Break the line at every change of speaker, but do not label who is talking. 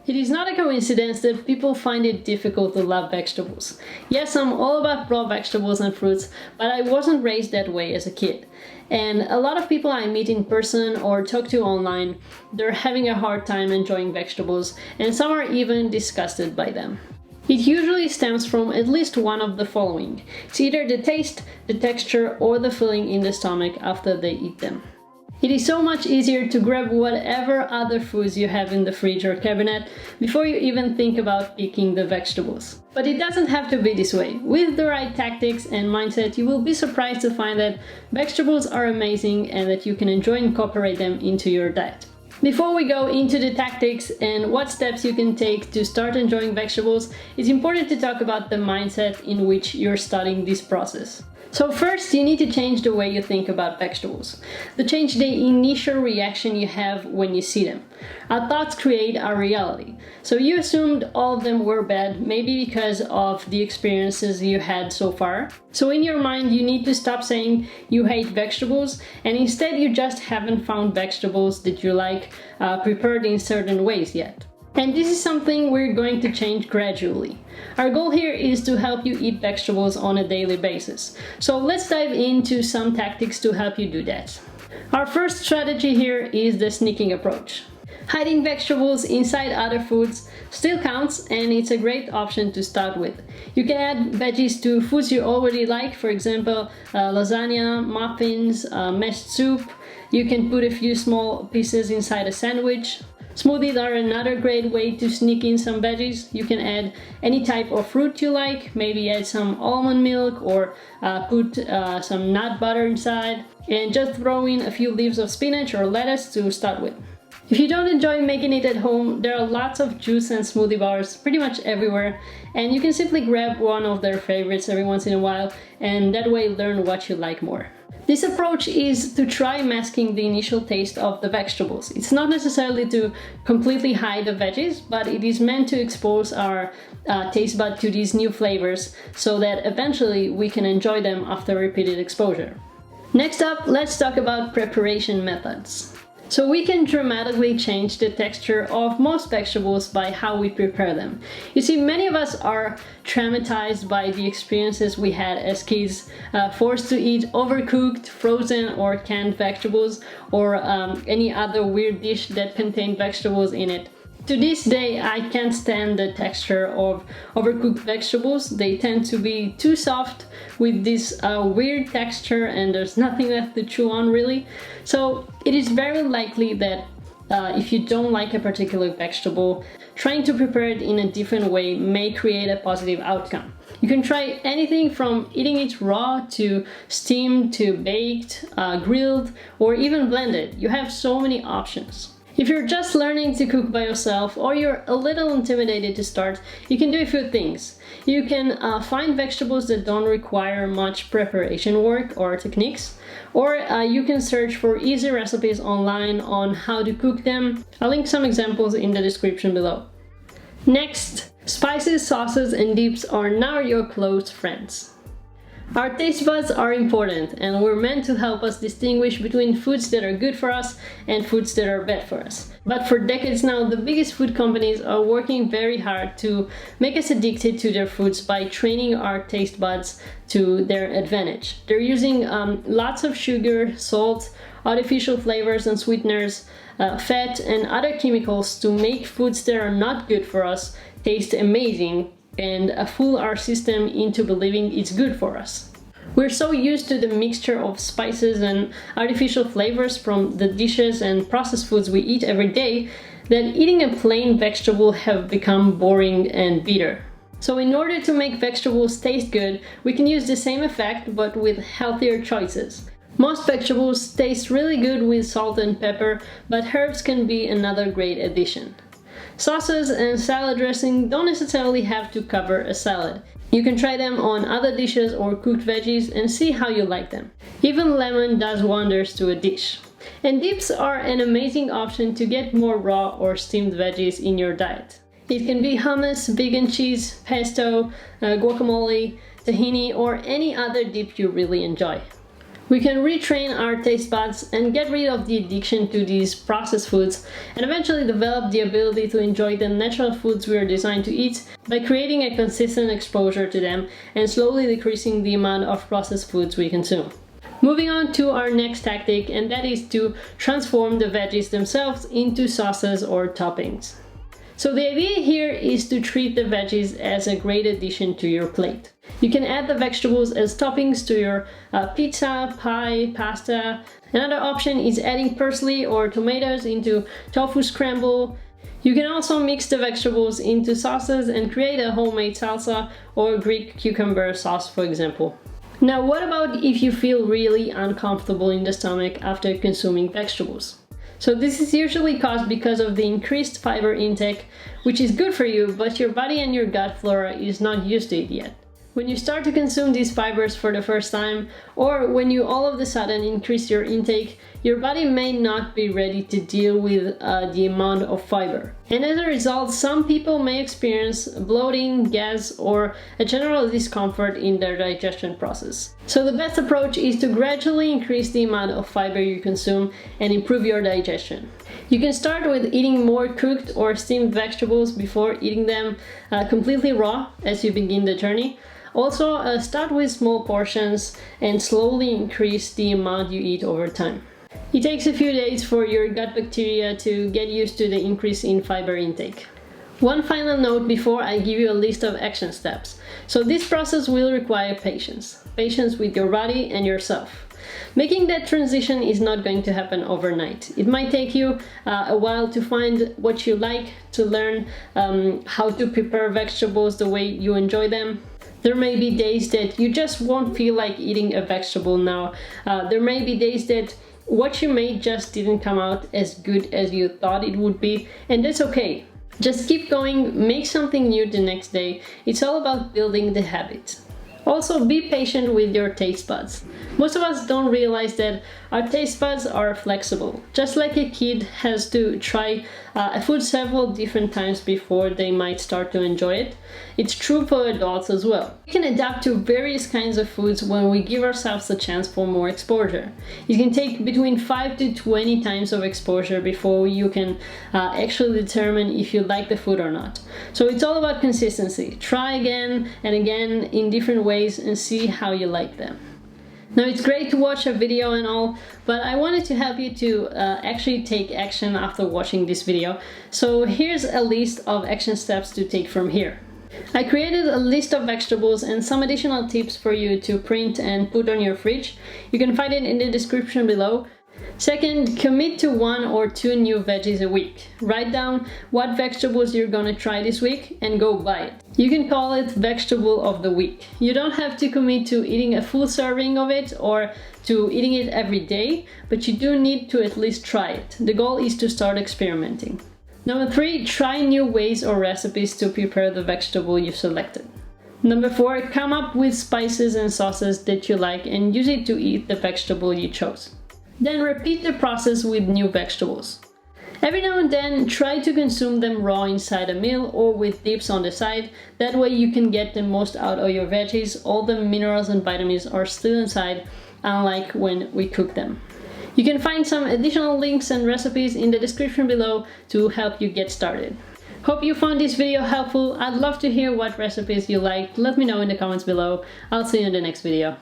It is not a coincidence that people find it difficult to love vegetables. Yes, I'm all about raw vegetables and fruits, but I wasn't raised that way as a kid. And a lot of people I meet in person or talk to online, they're having a hard time enjoying vegetables, and some are even disgusted by them. It usually stems from at least one of the following. It's either the taste, the texture, or the feeling in the stomach after they eat them. It is so much easier to grab whatever other foods you have in the fridge or cabinet before you even think about picking the vegetables. But it doesn't have to be this way. With the right tactics and mindset, you will be surprised to find that vegetables are amazing and that you can enjoy and incorporate them into your diet. Before we go into the tactics and what steps you can take to start enjoying vegetables, it's important to talk about the mindset in which you're starting this process. So first, you need to change the way you think about vegetables. To change the initial reaction you have when you see them. Our thoughts create our reality. So you assumed all of them were bad, maybe because of the experiences you had so far. So in your mind, you need to stop saying you hate vegetables, and instead you just haven't found vegetables that you like prepared in certain ways yet. And this is something we're going to change gradually. Our goal here is to help you eat vegetables on a daily basis. So let's dive into some tactics to help you do that. Our first strategy here is the sneaking approach. Hiding vegetables inside other foods still counts, and it's a great option to start with. You can add veggies to foods you already like, for example, lasagna, muffins, mashed soup. You can put a few small pieces inside a sandwich. Smoothies are another great way to sneak in some veggies. You can add any type of fruit you like, maybe add some almond milk or put some nut butter inside, and just throw in a few leaves of spinach or lettuce to start with. If you don't enjoy making it at home, there are lots of juice and smoothie bars pretty much everywhere, and you can simply grab one of their favorites every once in a while and that way learn what you like more. This approach is to try masking the initial taste of the vegetables. It's not necessarily to completely hide the veggies, but it is meant to expose our taste bud to these new flavors so that eventually we can enjoy them after repeated exposure. Next up, let's talk about preparation methods. So we can dramatically change the texture of most vegetables by how we prepare them. You see, many of us are traumatized by the experiences we had as kids, forced to eat overcooked, frozen or canned vegetables, or any other weird dish that contained vegetables in it. To this day, I can't stand the texture of overcooked vegetables. They tend to be too soft with this weird texture, and there's nothing left to chew on really. So it is very likely that if you don't like a particular vegetable, trying to prepare it in a different way may create a positive outcome. You can try anything from eating it raw to steamed to baked, grilled, or even blended. You have so many options. If you're just learning to cook by yourself or you're a little intimidated to start, you can do a few things. You can find vegetables that don't require much preparation work or techniques, or you can search for easy recipes online on how to cook them. I'll link some examples in the description below. Next, spices, sauces, and dips are now your close friends. Our taste buds are important, and we're meant to help us distinguish between foods that are good for us and foods that are bad for us. But for decades now, the biggest food companies are working very hard to make us addicted to their foods by training our taste buds to their advantage. They're using lots of sugar, salt, artificial flavors and sweeteners, fat, and other chemicals to make foods that are not good for us taste amazing and fool our system into believing it's good for us. We're so used to the mixture of spices and artificial flavors from the dishes and processed foods we eat every day that eating a plain vegetable have become boring and bitter. So in order to make vegetables taste good, we can use the same effect but with healthier choices. Most vegetables taste really good with salt and pepper, but herbs can be another great addition. Sauces and salad dressing don't necessarily have to cover a salad. You can try them on other dishes or cooked veggies and see how you like them. Even lemon does wonders to a dish. And dips are an amazing option to get more raw or steamed veggies in your diet. It can be hummus, vegan cheese, pesto, guacamole, tahini, or any other dip you really enjoy. We can retrain our taste buds and get rid of the addiction to these processed foods and eventually develop the ability to enjoy the natural foods we are designed to eat by creating a consistent exposure to them and slowly decreasing the amount of processed foods we consume. Moving on to our next tactic, and that is to transform the veggies themselves into sauces or toppings. So the idea here is to treat the veggies as a great addition to your plate. You can add the vegetables as toppings to your pizza, pie, pasta. Another option is adding parsley or tomatoes into tofu scramble. You can also mix the vegetables into sauces and create a homemade salsa or Greek cucumber sauce, for example. Now, what about if you feel really uncomfortable in the stomach after consuming vegetables? So this is usually caused because of the increased fiber intake, which is good for you, but your body and your gut flora is not used to it yet. When you start to consume these fibers for the first time, or when you all of a sudden increase your intake, your body may not be ready to deal with the amount of fiber. And as a result, some people may experience bloating, gas, or a general discomfort in their digestion process. So the best approach is to gradually increase the amount of fiber you consume and improve your digestion. You can start with eating more cooked or steamed vegetables before eating them completely raw as you begin the journey. Also, start with small portions and slowly increase the amount you eat over time. It takes a few days for your gut bacteria to get used to the increase in fiber intake. One final note before I give you a list of action steps. So this process will require patience. Patience with your body and yourself. Making that transition is not going to happen overnight. It might take you a while to find what you like, to learn how to prepare vegetables the way you enjoy them. There may be days that you just won't feel like eating a vegetable now. There may be days that what you made just didn't come out as good as you thought it would be, and that's okay. Just keep going, make something new the next day. It's all about building the habit. Also, be patient with your taste buds. Most of us don't realize that our taste buds are flexible. Just like a kid has to try a food several different times before they might start to enjoy it, it's true for adults as well. We can adapt to various kinds of foods when we give ourselves a chance for more exposure. It can take between 5 to 20 times of exposure before you can actually determine if you like the food or not. So it's all about consistency. Try again and again in different ways and see how you like them. Now, it's great to watch a video and all, but I wanted to help you to actually take action after watching this video. So here's a list of action steps to take from here. I created a list of vegetables and some additional tips for you to print and put on your fridge. You can find it in the description below. Second, commit to 1 or 2 new veggies a week. Write down what vegetables you're gonna try this week and go buy it. You can call it vegetable of the week. You don't have to commit to eating a full serving of it or to eating it every day, but you do need to at least try it. The goal is to start experimenting. Number 3, try new ways or recipes to prepare the vegetable you've selected. Number 4, come up with spices and sauces that you like and use it to eat the vegetable you chose. Then repeat the process with new vegetables. Every now and then, try to consume them raw inside a meal or with dips on the side. That way you can get the most out of your veggies. All the minerals and vitamins are still inside, unlike when we cook them. You can find some additional links and recipes in the description below to help you get started. Hope you found this video helpful. I'd love to hear what recipes you liked. Let me know in the comments below. I'll see you in the next video.